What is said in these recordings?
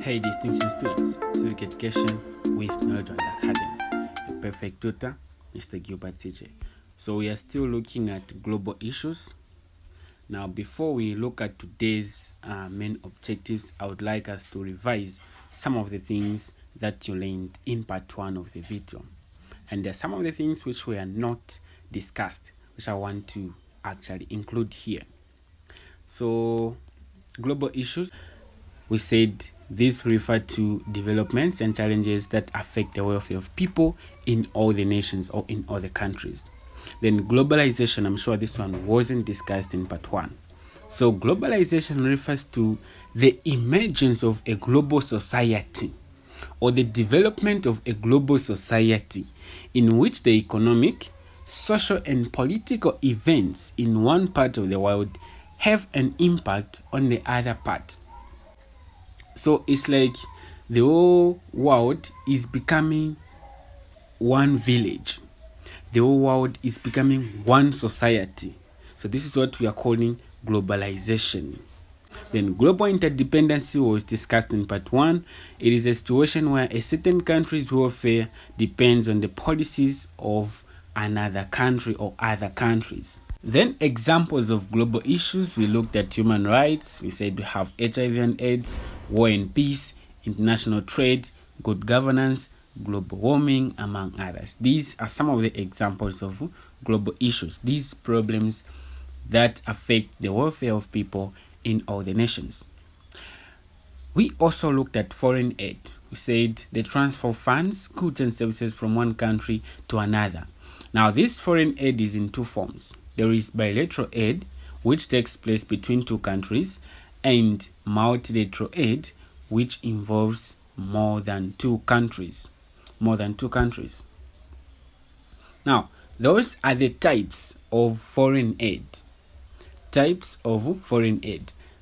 Hey distinction students, civic education with Knowledge and Academy. The perfect tutor, Mr. Gilbert TJ. So we are still looking at global issues. Now before we look at today's main objectives, I would like us to revise some of the things that you learned in part 1 of the video. And there are some of the things which were not discussed, which I want to actually include here. So global issues, we said these refer to developments and challenges that affect the welfare of people in all the nations or in all the countries. Then globalization, I'm sure this one wasn't discussed in part 1. So globalization refers to the emergence of a global society or the development of a global society in which the economic, social and political events in one part of the world have an impact on the other part. So it's like the whole world is becoming one village. The whole world is becoming one society. So this is what we are calling globalization. Then global interdependency was discussed in part 1. It is a situation where a certain country's welfare depends on the policies of another country or other countries. Then examples of global issues, we looked at human rights, we said we have HIV and AIDS, war and peace, international trade, good governance, global warming, among others. These are some of the examples of global issues, these problems that affect the welfare of people in all the nations. We also looked at foreign aid. We said the transfer of funds, goods and services from one country to another. Now this foreign aid is in two forms. There is bilateral aid, which takes place between two countries, and multilateral aid, which involves more than two countries. Now, those are the types of foreign aid.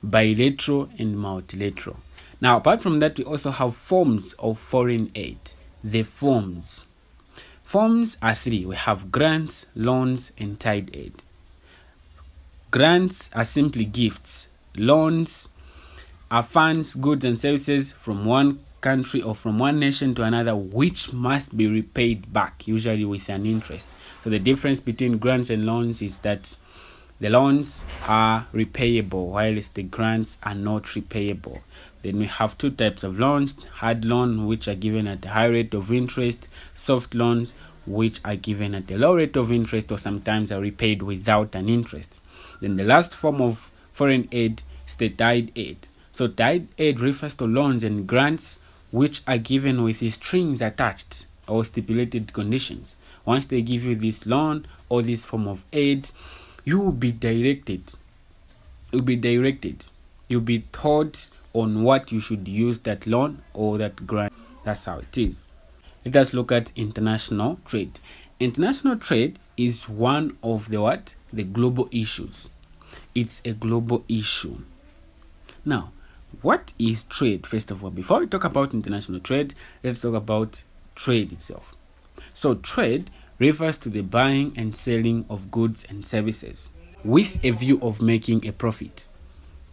Bilateral and multilateral. Now, apart from that, we also have forms of foreign aid. The forms are 3. We have grants, loans, and tied aid. Grants are simply gifts. Loans are funds, goods, and services from one country or from one nation to another, which must be repaid back, usually with an interest. So the difference between grants and loans is that the loans are repayable, whilst the grants are not repayable. Then we have 2 types of loans: hard loan, which are given at a high rate of interest; soft loans, which are given at a low rate of interest or sometimes are repaid without an interest. Then the last form of foreign aid is the tied aid. So tied aid refers to loans and grants which are given with strings attached or stipulated conditions. Once they give you this loan or this form of aid, you will be directed. You'll be taught on what you should use that loan or that grant. That's how it is. Let us look at international trade. International trade is one of the global issues. It's a global issue. Now, what is trade? First of all, before we talk about international trade, let's talk about trade itself. So trade refers to the buying and selling of goods and services with a view of making a profit.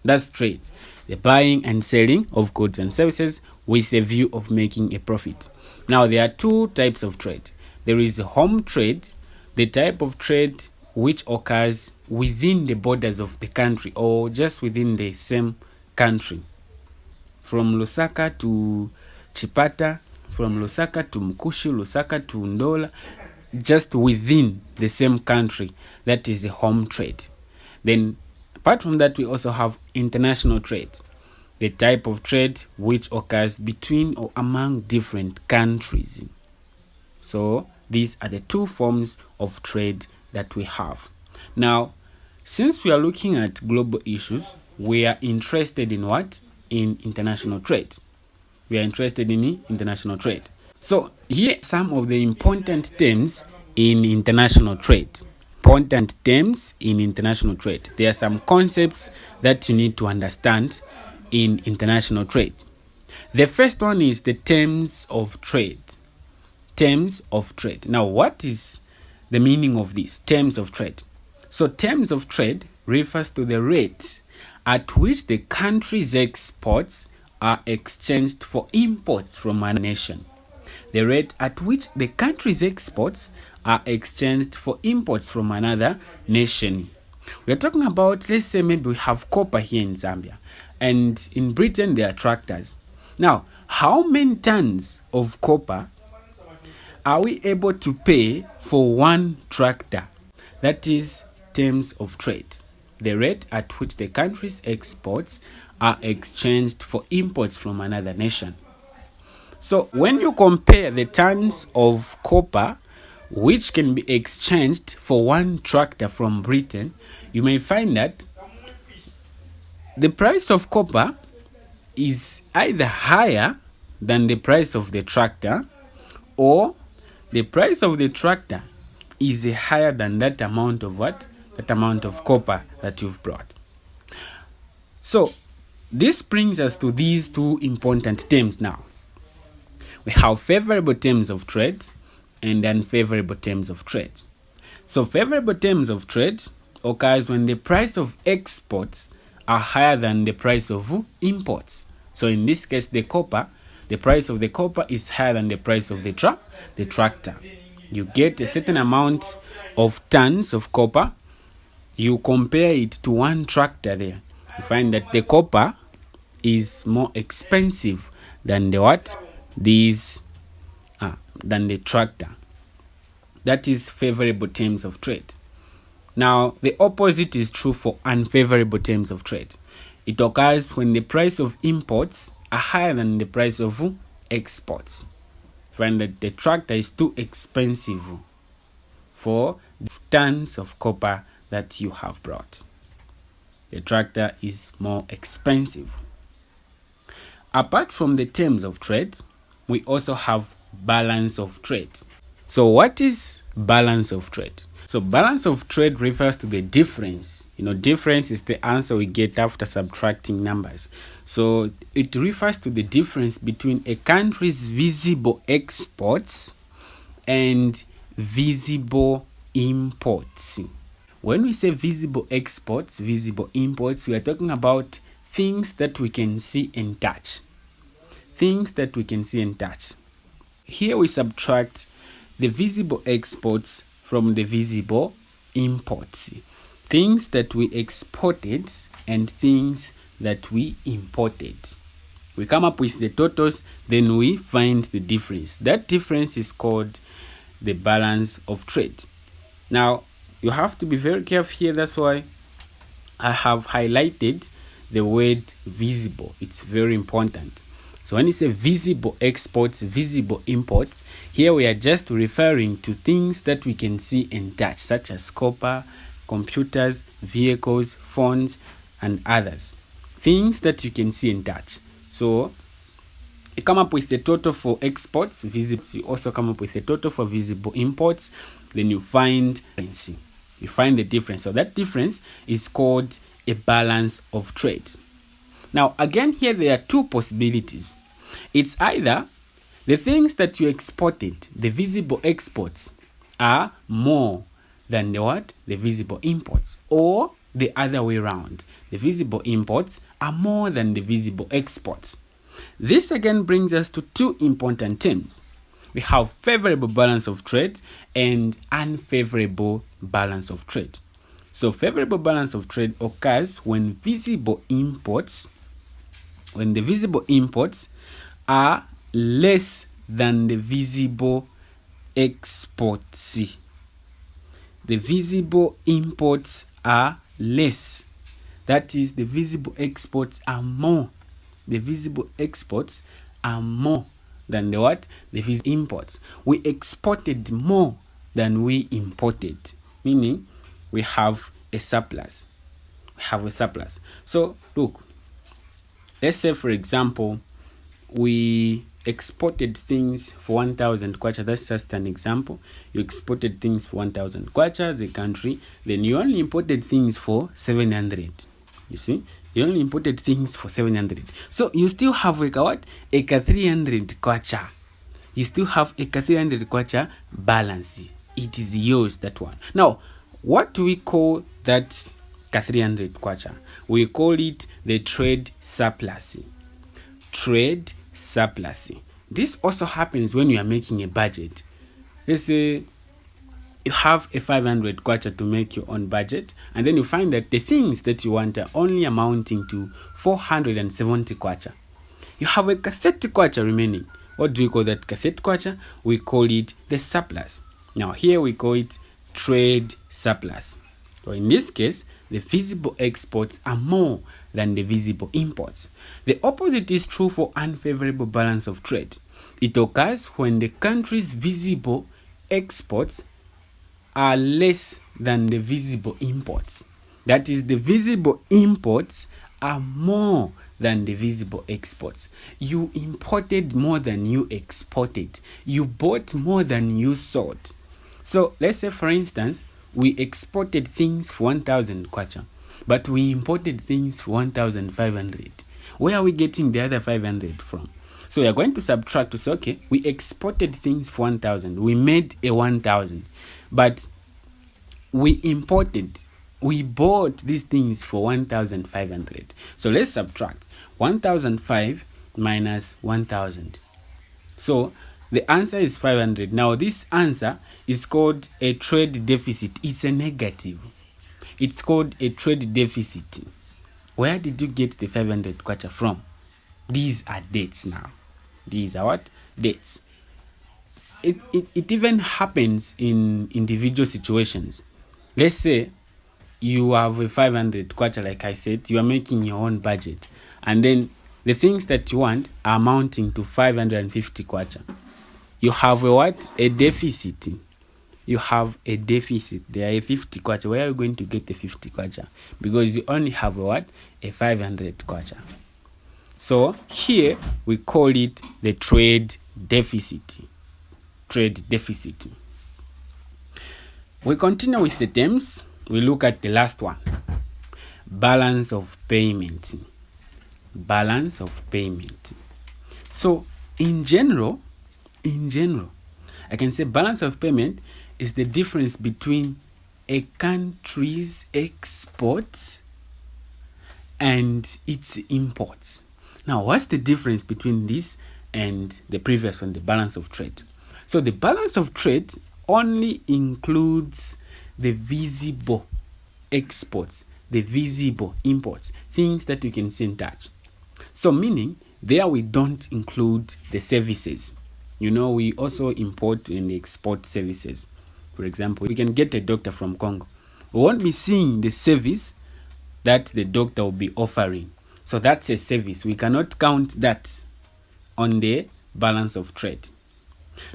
That's trade. The buying and selling of goods and services with a view of making a profit. Now, there are 2 types of trade. There is home trade, the type of trade which occurs within the borders of the country or just within the same country. From Lusaka to Chipata, from Lusaka to Mkushi, Lusaka to Ndola, just within the same country. That is the home trade. Then apart from that, we also have international trade, the type of trade which occurs between or among different countries. So these are the 2 forms of trade that we have. Now, since we are looking at global issues, we are interested in what? In international trade. So here are some of the important terms in international trade. There are some concepts that you need to understand in international trade. The first one is the terms of trade. Now, what is the meaning of this? Terms of trade. So terms of trade refers to the rates at which the country's exports are exchanged for imports from a nation. The rate at which the country's exports are exchanged for imports from another nation. We're talking about, let's say maybe we have copper here in Zambia, and in Britain there are tractors. Now, how many tons of copper are we able to pay for one tractor? That is terms of trade. The rate at which the country's exports are exchanged for imports from another nation. So when you compare the tons of copper which can be exchanged for one tractor from Britain, you may find that the price of copper is either higher than the price of the tractor, or the price of the tractor is higher than that amount of what? That amount of copper that you've brought. So this brings us to these two important terms now. We have favorable terms of trade and unfavorable terms of trade. So favorable terms of trade occurs when the price of exports are higher than the price of imports. So in this case, the price of the copper is higher than the price of the tractor. You get a certain amount of tons of copper, you compare it to one tractor there. You find that the copper is more expensive than the what? Than the tractor. That is favorable terms of trade. Now, the opposite is true for unfavorable terms of trade. It occurs when the price of imports are higher than the price of exports. Find that the tractor is too expensive for the tons of copper that you have brought. The tractor is more expensive. Apart from the terms of trade, we also have balance of trade. So what is balance of trade? So balance of trade refers to the difference. Difference is the answer we get after subtracting numbers. So it refers to the difference between a country's visible exports and visible imports. When we say visible exports, visible imports, we are talking about things that we can see and touch. Things that we can see and touch. Here we subtract the visible exports from the visible imports. Things that we exported and things that we imported. We come up with the totals, then we find the difference. That difference is called the balance of trade. Now, you have to be very careful here. That's why I have highlighted the word visible. It's very important. So when you say visible exports, visible imports, here we are just referring to things that we can see and touch, such as copper, computers, vehicles, phones, and others. Things that you can see and touch. So you come up with the total for exports, visible. You also come up with the total for visible imports. Then you find the difference. So that difference is called a balance of trade. Now, again, here there are two possibilities. It's either the things that you exported, the visible exports, are more than the visible imports, or the other way around. The visible imports are more than the visible exports. This again brings us to two important terms. We have favorable balance of trade and unfavorable balance of trade. So favorable balance of trade occurs when the visible imports are less than the visible exports. The visible imports are less. That is, the visible exports are more. The visible exports are more than the visible imports. We exported more than we imported, meaning we have a surplus. So look, let's say for example, we exported things for 1,000 kwacha. That's just an example. You exported things for 1,000 kwacha as a country, then you only imported things for 700. You see, you only imported things for 700. So you still have a 300 kwacha. You still have a 300 kwacha balance. It is yours, that one. Now, what do we call that 300 kwacha? We call it the trade surplus. trade surplus. This also happens when you are making a budget. Let's say you have a 500 kwacha to make your own budget, and then you find that the things that you want are only amounting to 470 kwacha. You have a 30 kwacha remaining. What do we call that 30 kwacha? We call it the surplus. Now here we call it trade surplus. So in this case, the visible exports are more than the visible imports. The opposite is true for unfavorable balance of trade. It occurs when the country's visible exports are less than the visible imports. That is, the visible imports are more than the visible exports. You imported more than you exported. You bought more than you sold. So let's say, for instance, we exported things for 1,000 kwacha, but we imported things for 1,500. Where are we getting the other 500 from? So we are going to subtract to say, okay, we exported things for 1,000. We made a 1,000, but we bought these things for 1,500. So let's subtract 1,005 minus 1,000. So the answer is 500. Now this answer is called a trade deficit. It's a negative. It's called a trade deficit. Where did you get the 500 kwacha from? These are dates now. These are what? Dates. It even happens in individual situations. Let's say you have a 500 kwacha, like I said, you are making your own budget, and then the things that you want are amounting to 550 kwacha. You have a what? A deficit. You have a deficit. There are a 50 kwacha. Where are you going to get the 50 kwacha? Because you only have a what? A 500 kwacha. So here we call it the trade deficit. Trade deficit. We continue with the terms. We look at the last one. Balance of payment. Balance of payment. So in general, I can say balance of payment is the difference between a country's exports and its imports. Now, what's the difference between this and the previous one, the balance of trade? So the balance of trade only includes the visible exports, the visible imports, things that you can see and touch. So meaning, there we don't include the services. You know, we also import and export services. For example, we can get a doctor from Congo. We won't be seeing the service that the doctor will be offering. So that's a service. We cannot count that on the balance of trade.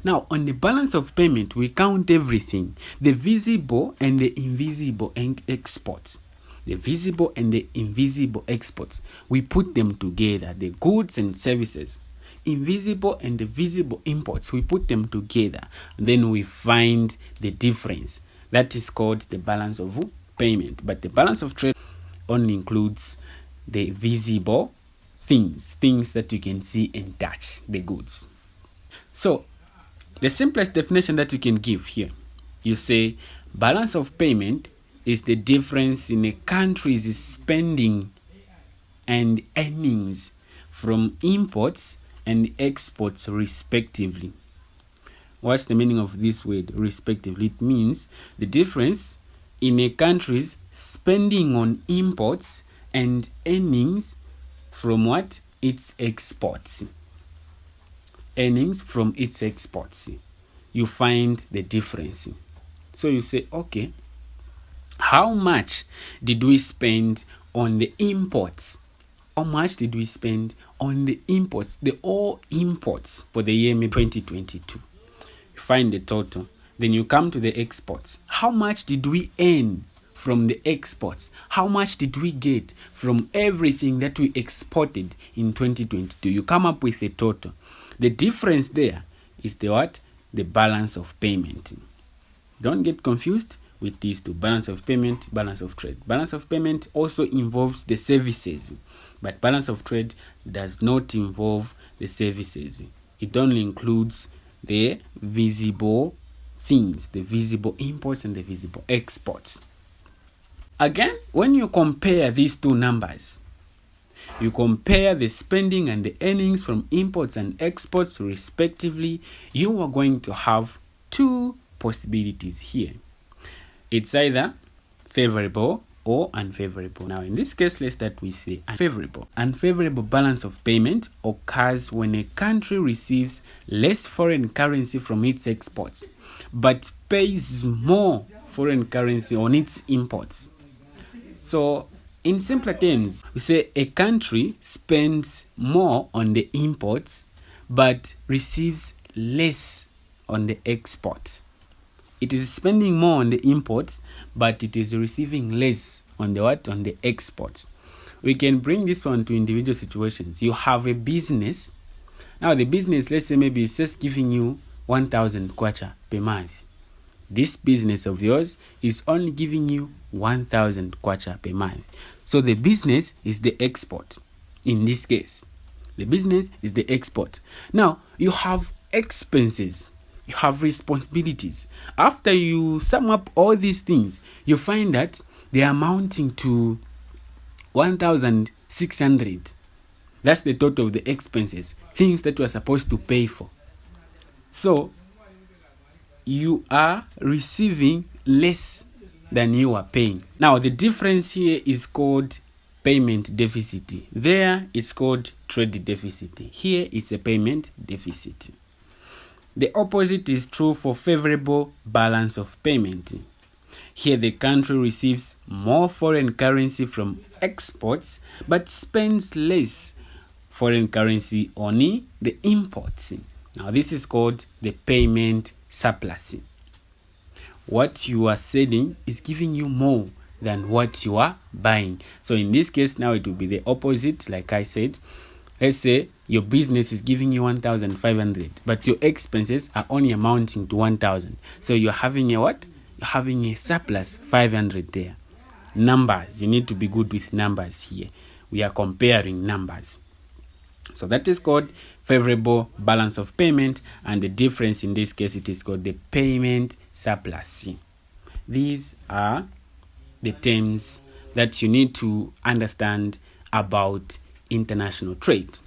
Now, on the balance of payment, we count everything. The visible and the invisible exports. The visible and the invisible exports. We put them together, the goods and services. Invisible and the visible imports, we put them together. Then we find the difference. That is called the balance of payment. But the balance of trade only includes the visible things that you can see and touch, the goods. So, the simplest definition that you can give here, you say balance of payment is the difference in a country's spending and earnings from imports and exports respectively. What's the meaning of this word respectively? It means the difference in a country's spending on imports and earnings from what? Its exports. Earnings from its exports. You find the difference. So you say, okay, how much did we spend on the imports? How much did we spend on the imports, the all imports for the year 2022? You find the total. Then you come to the exports. How much did we earn from the exports? How much did we get from everything that we exported in 2022? You come up with a total. The difference there is the what? The balance of payment. Don't get confused with these two. Balance of payment, balance of trade. Balance of payment also involves the services, but balance of trade does not involve the services. It only includes the visible things, the visible imports and the visible exports. Again, when you compare these two numbers, You compare the spending and the earnings from imports and exports respectively. You are going to have two possibilities here. It's either favorable or unfavorable. Now, in this case, let's start with the unfavorable. Unfavorable balance of payment occurs when a country receives less foreign currency from its exports, but pays more foreign currency on its imports. So, in simpler terms, we say a country spends more on the imports, but receives less on the exports. It is spending more on the imports, but it is receiving less on the what? On the exports. We can bring this one to individual situations. You have a business. Now the business, let's say maybe it's just giving you 1,000 kwacha per month. This business of yours is only giving you 1,000 kwacha per month. So the business is the export. In this case, the business is the export. Now you have expenses. You have responsibilities. After you sum up all these things, you find that they are amounting to 1,600. That's the total of the expenses, things that you are supposed to pay for. So, you are receiving less than you are paying. Now, the difference here is called payment deficit. There, it's called trade deficit. Here, it's a payment deficit. The opposite is true for favorable balance of payment. Here the country receives more foreign currency from exports but spends less foreign currency on the imports. Now this is called the payment surplus. What you are selling is giving you more than what you are buying. So in this case now it will be the opposite, like I said. Let's say your business is giving you 1,500, but your expenses are only amounting to 1,000. So you're having a what? You're having a surplus 500 there. Numbers. You need to be good with numbers here. We are comparing numbers. So that is called favorable balance of payment, and the difference in this case, it is called the payment surplus. These are the terms that you need to understand about international trade.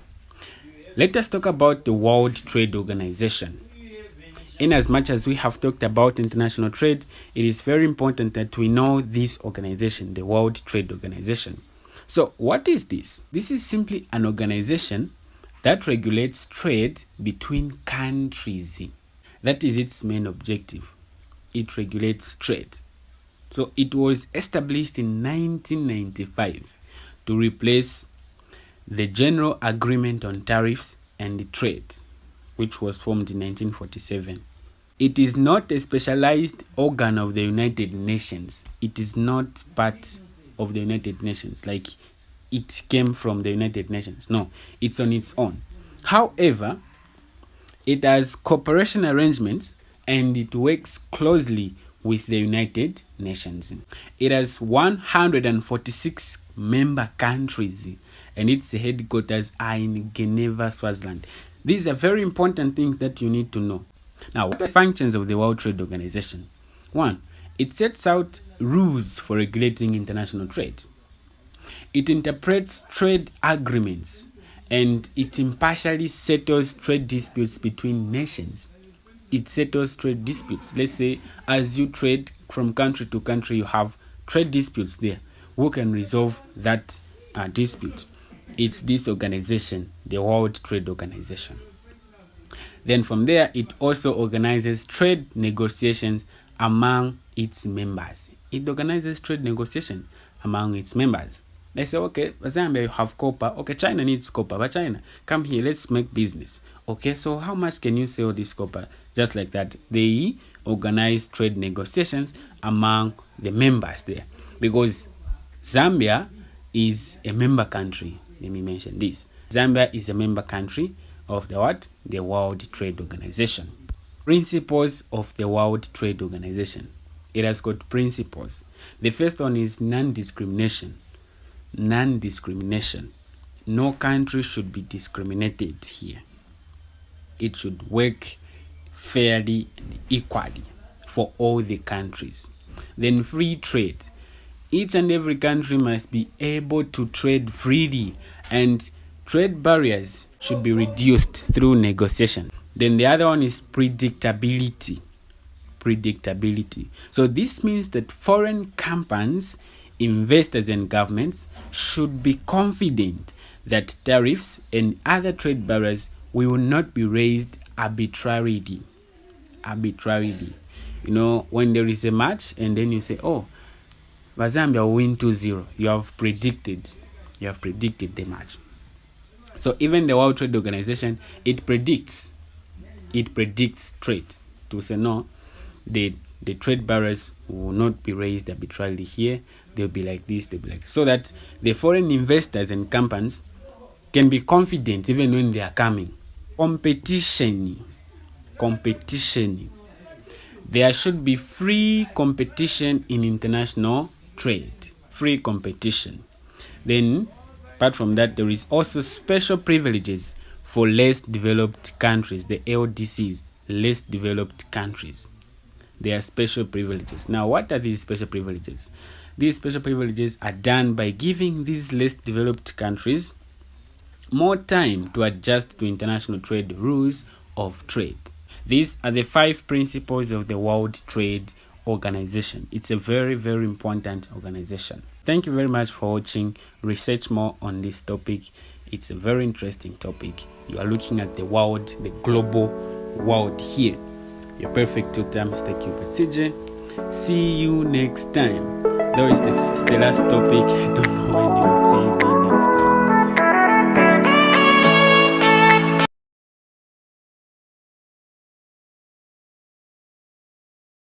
Let us talk about the World Trade Organization. In as much as we have talked about international trade, it is very important that we know this organization, the World Trade Organization. So what is this? This is simply an organization that regulates trade between countries. That is its main objective. It regulates trade. So it was established in 1995 to replace the General Agreement on Tariffs and Trade, which was formed in 1947. It is not a specialized organ of the United Nations. It is not part of the United Nations, like it came from the United Nations. No, it's on its own. However, it has cooperation arrangements and it works closely with the United Nations. It has 146 member countries, and its headquarters are in Geneva, Swaziland. These are very important things that you need to know. Now, what are the functions of the World Trade Organization? 1. It sets out rules for regulating international trade. It interprets trade agreements, and it impartially settles trade disputes between nations. It settles trade disputes. Let's say as you trade from country to country, you have trade disputes there. Who can resolve that dispute? It's this organization, the World Trade Organization. Then from there, it also organizes trade negotiations among its members. It organizes trade negotiations among its members. They say, okay, Zambia, you have copper. Okay, China needs copper. But China, come here, let's make business. Okay, so how much can you sell this copper? Just like that. They organize trade negotiations among the members there. Because Zambia is a member country. Let me mention this. Zambia is a member country of the what? The World Trade Organization. Principles of the World Trade Organization. It has got principles. The first one is non-discrimination. Non-discrimination. No country should be discriminated here. It should work fairly and equally for all the countries. Then free trade. Each and every country must be able to trade freely And trade barriers should be reduced through negotiation. Then the other one is predictability. So this means that foreign companies, investors and governments should be confident that tariffs and other trade barriers will not be raised arbitrarily. When there is a match and then you say, oh, Zambia will win 2-0, you have predicted the match. So even the World Trade Organization, it predicts trade to say no, the trade barriers will not be raised arbitrarily here. They'll be like this, so that the foreign investors and companies can be confident even when they are coming. Competition. There should be free competition in international trade. Free competition. Then, apart from that, there is also special privileges for less developed countries, the LDCs, less developed countries. There are special privileges. Now, what are these special privileges? These special privileges are done by giving these less developed countries more time to adjust to international trade rules of trade. These are the 5 principles of the World Trade Organization. It's a very, very important organization. Thank you very much for watching. Research more on this topic. It's a very interesting topic. You are looking at the world, the global world here. Your perfect tutor, Mr. Gilbert CJ. See you next time. That is the last topic. I don't know when